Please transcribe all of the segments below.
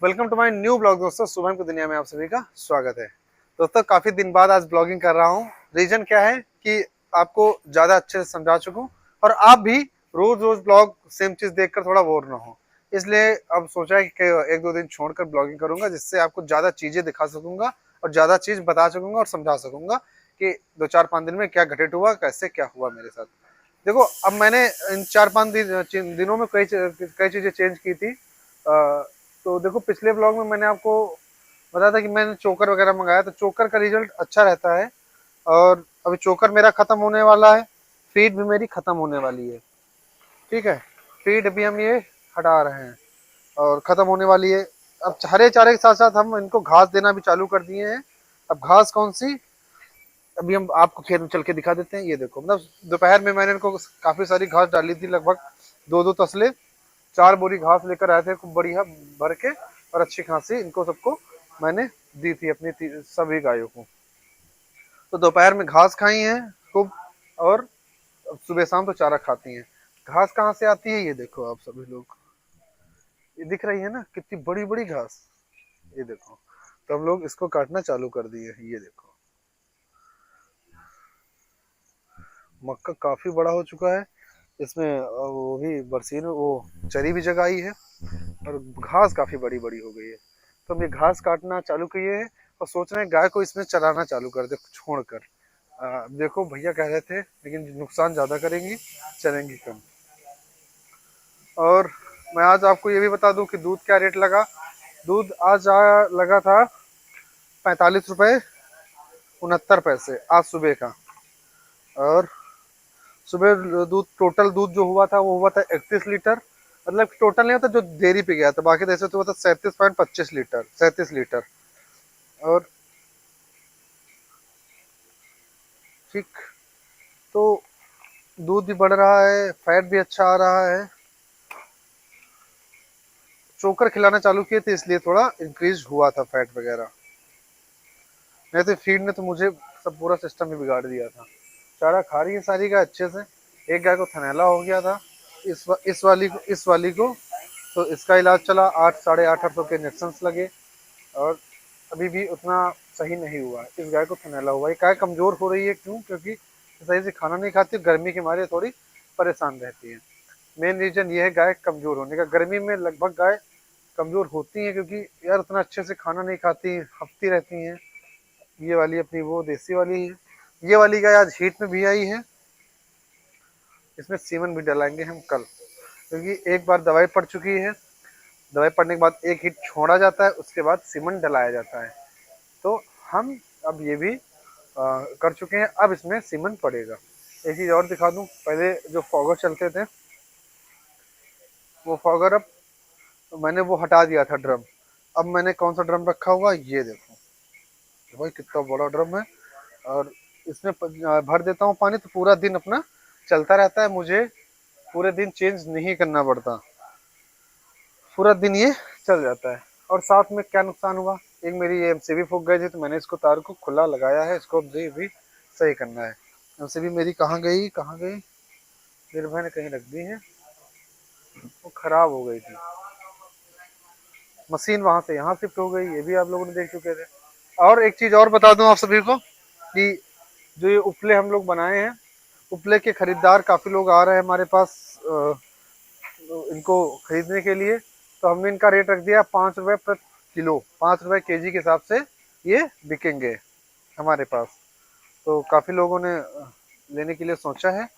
Welcome to my new blog दोस्तों। सुबह की दुनिया में आप सभी का स्वागत है। दोस्तों काफी दिन बाद आज ब्लॉगिंग कर रहा हूँ। रीजन क्या है कि आपको ज्यादा अच्छे से समझा चुकूं और आप भी रोज रोज ब्लॉग सेम चीज देखकर थोड़ा बोर ना हो, इसलिए अब सोचा है कि एक दो दिन छोड़कर ब्लॉगिंग करूंगा, जिससे आपको ज्यादा चीजें दिखा सकूंगा और ज्यादा चीज बता सकूंगा और समझा सकूंगा कि 2-4-5 दिन में क्या घटित हुआ, कैसे क्या हुआ मेरे साथ। देखो, अब मैंने इन 4-5 दिनों में कई चीजें चेंज की थी। तो देखो, पिछले ब्लॉग में मैंने आपको बताया था कि मैंने चोकर वगैरह मंगाया, तो चोकर का रिजल्ट अच्छा रहता है। और अभी चोकर मेरा खत्म होने वाला है, फीड भी मेरी खत्म होने वाली है। ठीक है, फीड भी हम ये हटा रहे हैं और खत्म होने वाली है। अब हरे चारे के साथ साथ हम इनको घास देना भी चालू कर दिए हैं। अब घास कौन सी, अभी हम आपको खेत में चल के दिखा देते हैं। ये देखो, मतलब दोपहर में मैंने इनको काफी सारी घास डाली थी, लगभग 2-2 तसले 4 बोरी घास लेकर आए थे खूब बढ़िया भर के, और अच्छी खासी इनको सबको मैंने दी थी अपनी सभी गायों को। तो दोपहर में घास खाई है खूब, और सुबह शाम तो चारा खाती हैं। घास कहाँ से आती है, ये देखो आप सभी लोग, ये दिख रही है ना कितनी बड़ी बड़ी घास। ये देखो, तो हम लोग इसको काटना चालू कर दिए। ये देखो, मक्का काफी बड़ा हो चुका है। इसमें वो भी बरसीन वो चरी भी जगाई है, और घास काफी बड़ी बड़ी हो गई है। तो हम ये घास काटना चालू किए हैं और सोच रहे हैं गाय को इसमें चराना चालू कर दे छोड़कर। देखो भैया कह रहे थे, लेकिन नुकसान ज्यादा करेंगी, चलेंगी कम। और मैं आज आपको ये भी बता दूं कि दूध क्या रेट लगा। दूध आज लगा था 45 रुपए 69 पैसे आज सुबह का। और सुबह दूध, टोटल दूध जो हुआ था वो हुआ था 31 लीटर। मतलब टोटल नहीं होता, जो डेयरी पे गया था, बाकी जैसे तो हुआ था 37.25 लीटर, 37 लीटर। और ठीक, तो दूध भी बढ़ रहा है, फैट भी अच्छा आ रहा है। चोकर खिलाना चालू किए थे इसलिए थोड़ा इंक्रीज हुआ था फैट वगैरह, नहीं तो फीड ने तो मुझे सब पूरा सिस्टम ही बिगाड़ दिया था। चारा खा रही है सारी गाय अच्छे से। एक गाय को थनैला हो गया था, इस वाली को तो इसका इलाज चला, 8 साढ़े 8 सौ के इंजेक्शन लगे, और अभी भी उतना सही नहीं हुआ। इस गाय को थनैला हुआ। ये गाय कमजोर हो रही है, क्यों? क्योंकि सही से खाना नहीं खाती, गर्मी के मारे थोड़ी परेशान रहती है। मेन रीजन ये है गाय कमजोर होने का। गर्मी में लगभग गाय कमजोर होती है, क्योंकि यार उतना अच्छे से खाना नहीं खाती, हफ्ती रहती हैं। ये वाली अपनी वो देसी वाली है। ये वाली गाय आज हीट में भी आई है। इसमें सीमन भी डलाएंगे हम कल, क्योंकि एक बार दवाई पड़ चुकी है। दवाई पड़ने के बाद एक हीट छोड़ा जाता है, उसके बाद सीमन डलाया जाता है। तो हम अब ये भी कर चुके हैं, अब इसमें सीमन पड़ेगा। एक चीज और दिखा दूं, पहले जो फॉगर चलते थे, वो फॉगर अब मैंने वो हटा दिया था ड्रम। अब मैंने कौन सा ड्रम रखा हुआ, ये देखो। तो भाई कितना बड़ा ड्रम है, और इसमें भर देता हूँ पानी, तो पूरा दिन अपना चलता रहता है। मुझे पूरे दिन चेंज नहीं करना पड़ता, पूरा दिन ये चल जाता है। और साथ में क्या नुकसान हुआ, एक मेरी ये एमसीबी फूक गई थी, तो मैंने इसको तार को खुला लगाया है, इसको भी सही करना है। एमसीबी मेरी कहाँ गई, कहाँ गई, मेरे भाई ने कहीं रख दी है, वो खराब हो गई थी। मशीन वहां से यहाँ शिफ्ट हो गई, ये भी आप लोगों ने देख चुके थे। और एक चीज और बता दूं आप सभी को, कि जो ये उपले हम लोग बनाए हैं, उपले के खरीदार काफी लोग आ रहे हैं हमारे पास इनको खरीदने के लिए। तो हमने इनका रेट रख दिया 5 रुपए प्रति किलो, 5 रुपए केजी के हिसाब से ये बिकेंगे हमारे पास। तो काफी लोगों ने लेने के लिए सोचा है,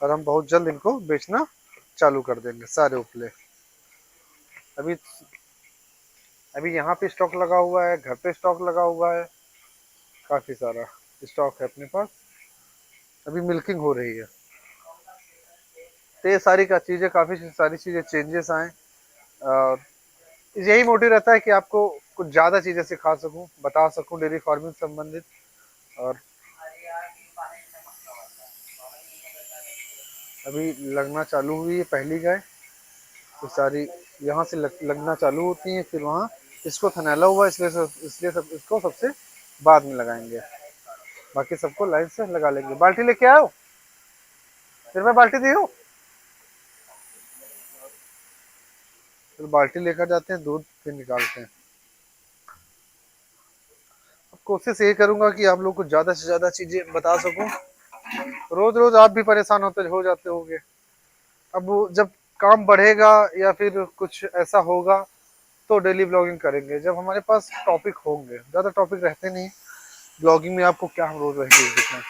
और हम बहुत जल्द इनको बेचना चालू कर देंगे सारे उपले। अभी अभी यहाँ पे स्टॉक लगा हुआ है, घर पे स्टॉक लगा हुआ है, काफी सारा स्टॉक है अपने पास। अभी मिल्किंग हो रही है, तो ये सारी का चीजें, काफी सारी चीजें चेंजेस आए। और यही मोटिव रहता है कि आपको कुछ ज्यादा चीजें सिखा सकूं, बता सकूं डेयरी फार्मिंग संबंधित। और अभी लगना चालू हुई है पहली गाय, तो सारी यहाँ से लगना चालू होती हैं, फिर वहाँ इसको थनैला हुआ, इसलिए सब इसको सबसे बाद में लगाएंगे। बाकी सबको लाइन से लगा लेंगे। बाल्टी लेके आओ, फिर मैं बाल्टी दी हूँ। फिर बाल्टी लेकर जाते हैं, दूध फिर निकालते हैं। अब कोशिश ये करूंगा कि आप लोग को ज्यादा से ज्यादा चीजें बता सकूं। रोज रोज आप भी परेशान होते हो जाते होंगे। अब जब काम बढ़ेगा या फिर कुछ ऐसा होगा तो डेली ब्लॉगिंग करेंगे, जब हमारे पास टॉपिक होंगे। ज्यादा टॉपिक रहते नहीं ब्लॉगिंग में, आपको क्या हम रोज वही चीज दिखाएं।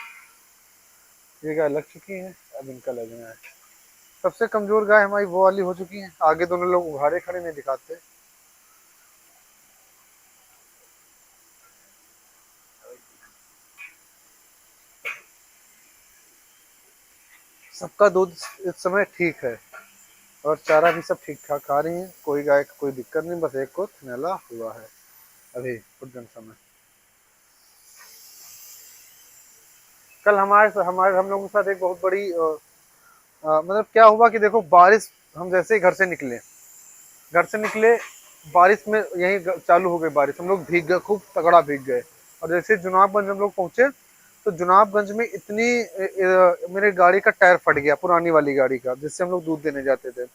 ये गाय लग चुकी है, अब इनका लगना है। सबसे कमजोर गाय हमारी वो वाली हो चुकी है, आगे दोनों लोग उघाड़े खड़े नहीं दिखाते। सबका दूध इस समय ठीक है और चारा भी सब ठीक ठाक खा रही है, कोई गाय का कोई दिक्कत नहीं, बस एक को थनैला हुआ है अभी उद्गम समय। कल हमारे हमारे हम लोगों के साथ एक बहुत बड़ी मतलब क्या हुआ कि देखो, बारिश, हम जैसे ही घर से निकले बारिश में यही चालू हो गई बारिश, हम लोग भीग गए, खूब तगड़ा भीग गए। और जैसे जुनाबगंज हम लोग पहुंचे तो जुनाबगंज में इतनी मेरे गाड़ी का टायर फट गया, पुरानी वाली गाड़ी का जिससे हम लोग दूध देने जाते थे।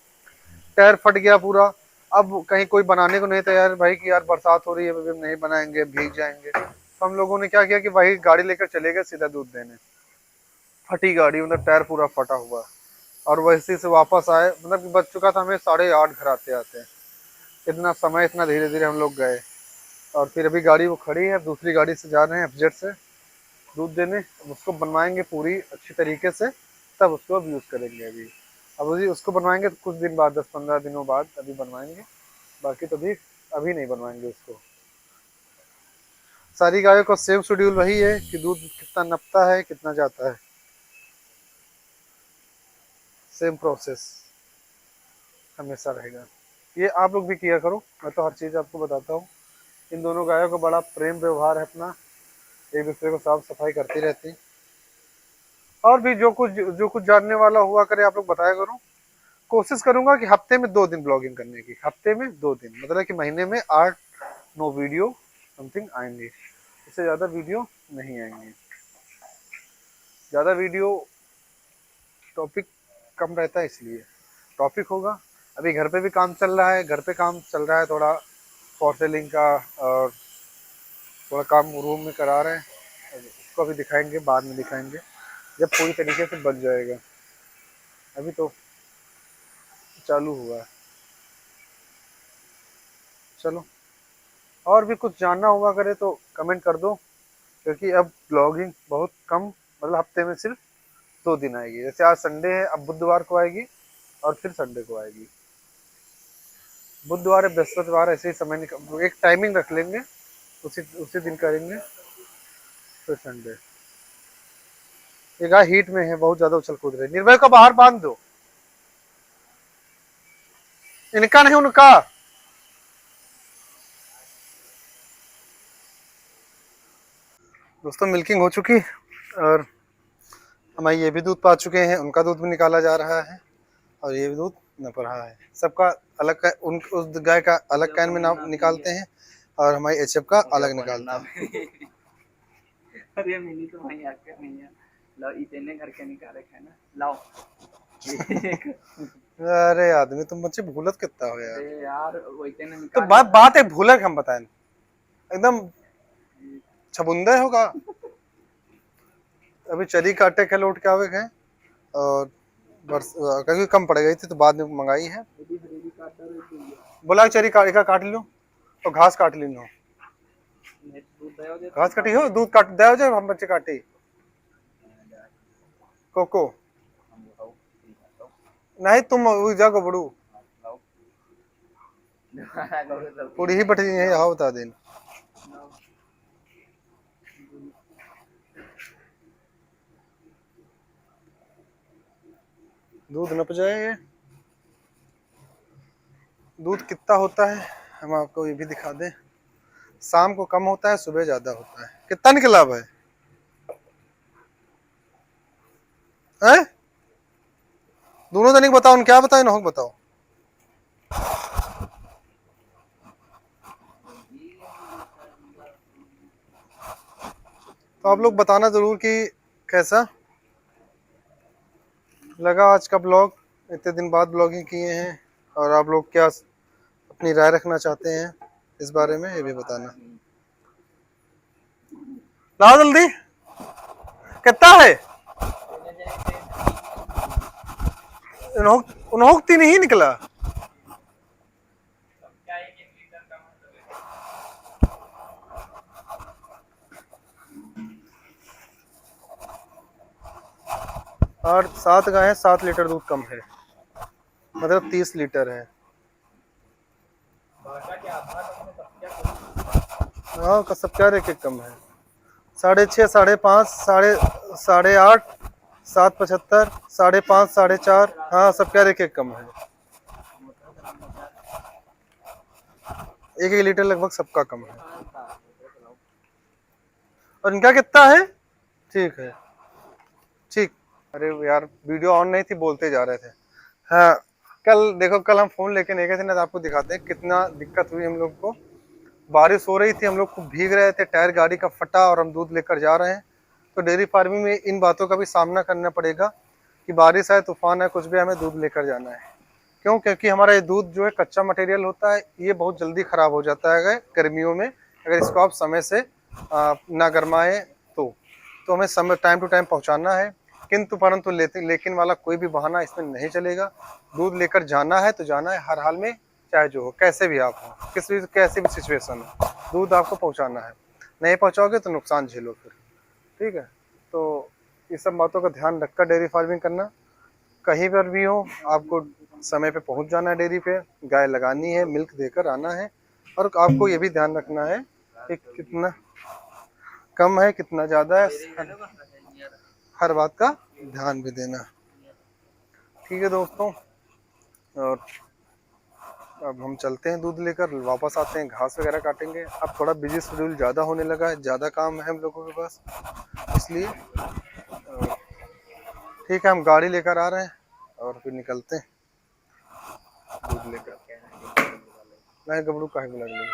टायर फट गया पूरा। अब कहीं कोई बनाने को नहीं तैयार भाई कि यार बरसात हो रही है, अभी नहीं बनाएंगे, भीग जाएंगे। तो हम लोगों ने क्या किया कि वही गाड़ी लेकर चले गए सीधा दूध देने। फटी गाड़ी, मतलब टायर पूरा फटा हुआ। और वैसे से वापस आए, मतलब कि बच चुका था हमें 8:30 घर आते आते। इतना समय, इतना धीरे धीरे हम लोग गए। और फिर अभी गाड़ी वो खड़ी है, दूसरी गाड़ी से जा रहे हैं एफजेड से दूध देने। अब उसको बनवाएंगे पूरी अच्छी तरीके से, तब उसको अब यूज़ करेंगे। अभी अब उसको बनवाएंगे तो कुछ दिन बाद, 10-15 दिनों बाद अभी बनवाएंगे, बाकी तो अभी अभी नहीं बनवाएंगे उसको। सारी गायों का सेम शेड्यूल वही है कि दूध कितना नपता है, कितना जाता है, सेम प्रोसेस हमेशा रहेगा। ये आप लोग भी किया करो, मैं तो हर चीज़ आपको बताता हूँ। इन दोनों गायों का बड़ा प्रेम व्यवहार है अपना, एक दूसरे को साफ सफाई करती रहती हैं। और भी जो कुछ जानने वाला हुआ करे आप लोग बताया करो। कोशिश करूंगा कि हफ्ते में 2 दिन ब्लॉगिंग करने की, हफ्ते में 2 दिन, मतलब कि महीने में 8-9 वीडियो समथिंग आएंगे। इससे ज़्यादा वीडियो नहीं आएंगे। ज़्यादा वीडियो टॉपिक कम रहता है, इसलिए टॉपिक होगा। अभी घर पे भी काम चल रहा है, घर पे काम चल रहा है थोड़ा फॉर सेलिंग का, और थोड़ा काम रूम में करा रहे हैं, उसको अभी दिखाएंगे, बाद में दिखाएंगे जब पूरी तरीके से बन जाएगा। अभी तो चालू हुआ है। चलो, और भी कुछ जानना हुआ करे तो कमेंट कर दो, क्योंकि अब ब्लॉगिंग बहुत कम, मतलब हफ्ते में सिर्फ 2 दिन आएगी। जैसे आज संडे है, अब बुधवार को आएगी और फिर संडे को आएगी। बुधवार या बृहस्पतिवार ऐसे ही समय निकल, एक टाइमिंग रख लेंगे, उसी उसी दिन करेंगे, फिर संडे। ये गाय हीट में है, बहुत ज्यादा उछल कूद रही। निर्भय को बाहर बांध दो, इनका नहीं उनका। दोस्तों मिल्किंग हो चुकी, और हमारे ये भी दूध पा चुके हैं, उनका दूध भी निकाला जा रहा है, और ये भी दूध नप रहा है। सबका अलग उन उस गाय का अलग कैन में नाम निकालते हैं, और हमारी एचएफ का अलग निकालते हैं। अरे मिनी तो वहीं आके नहीं है, लाओ इतने घर के निकाले है ना, लाओ। अरे आदमी तुम बच्चे भूलत कितना हो यार। अरे यार वो इतने तो निकाल बात है भूलक, हम बताएं एकदम छबुंदे होगा। अभी चरी काटे के लौट के आवे गए, और क्योंकि कम पड़ गई थी तो बाद में मंगाई है। बोला चरी काट लो, तो घास काट ली लो, घास काटी हो, दूध काट दे जाए, हम बच्चे काटी कोको नहीं, तुम जागो बड़ू पूरी ही बटी है, हाँ बता देन। दूध नप जाए। ये दूध कितना होता है हम आपको ये भी दिखा दें। शाम को कम होता है, सुबह ज्यादा होता है। कितना निकला है, हैं? दोनों जने बताओ, क्या बताओ ना, बताओ। तो आप लोग बताना जरूर कि कैसा लगा आज का ब्लॉग। इतने दिन बाद ब्लॉगिंग किए हैं, और आप लोग क्या अपनी राय रखना चाहते हैं इस बारे में, ये भी बताना। लाओ जल्दी, कितना है? उन्होंने तीन ही निकला। क्या 1 लीटर का मतलब है? और 7 गाय 7 लीटर दूध कम है, मतलब 30 लीटर है। भाषा क्या आधा कम है, सब क्या हाँ का सब क्या एक कम है। 6.5, 5.5, 8.5, 7.75, 5.5, 4.5, हाँ सब क्या एक कम है। 1 लीटर लगभग सबका कम है। और इनका कितना है? ठीक है, ठीक। अरे यार वीडियो ऑन नहीं थी, बोलते जा रहे थे। हाँ कल देखो, कल हम फोन लेके नहीं गए थे ना, तो आपको दिखाते हैं कितना दिक्कत हुई हम लोग को। बारिश हो रही थी, हम लोग खूब भीग रहे थे, टायर गाड़ी का फटा और हम दूध लेकर जा रहे हैं। तो डेयरी फार्मिंग में इन बातों का भी सामना करना पड़ेगा कि बारिश आए, तूफान है, कुछ भी, हमें दूध लेकर जाना है। क्यों? क्योंकि हमारा ये दूध जो है कच्चा मटेरियल होता है, ये बहुत जल्दी खराब हो जाता है गर्मियों में, अगर इसको आप समय से ना गरमाए तो हमें समय टाइम टू टाइम पहुंचाना है। किंतु परंतु लेकिन वाला कोई भी बहाना इसमें नहीं चलेगा। दूध लेकर जाना है तो जाना है हर हाल में, चाहे जो हो, कैसे भी आप हो, किसी कैसी भी सिचुएशन हो, दूध आपको पहुंचाना है। नहीं पहुंचाओगे तो नुकसान झेलो फिर। ठीक है, तो ये सब बातों का ध्यान रखकर डेयरी फार्मिंग करना। कहीं पर भी हो आपको समय पे पहुंच जाना है डेयरी पे, गाय लगानी है, मिल्क देकर आना है। और आपको ये भी ध्यान रखना है कि कितना कम है, कितना ज़्यादा है, हर बात का ध्यान भी देना। ठीक है दोस्तों, और अब हम चलते हैं, दूध लेकर वापस आते हैं, घास वगैरह काटेंगे। अब थोड़ा बिजी शेड्यूल ज़्यादा होने लगा है, ज़्यादा काम है हम लोगों के पास, इसलिए ठीक है, हम गाड़ी लेकर आ रहे हैं और फिर निकलते हैं दूध लेकर। नहीं गबड़ू काहे बुला के लेंगे।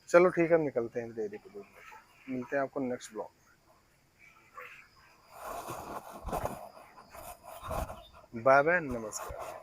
चलो ठीक है, हम निकलते हैं डेयरी पे दूध लेकर। मिलते हैं आपको नेक्स्ट ब्लॉग में। बाय बाय, नमस्कार।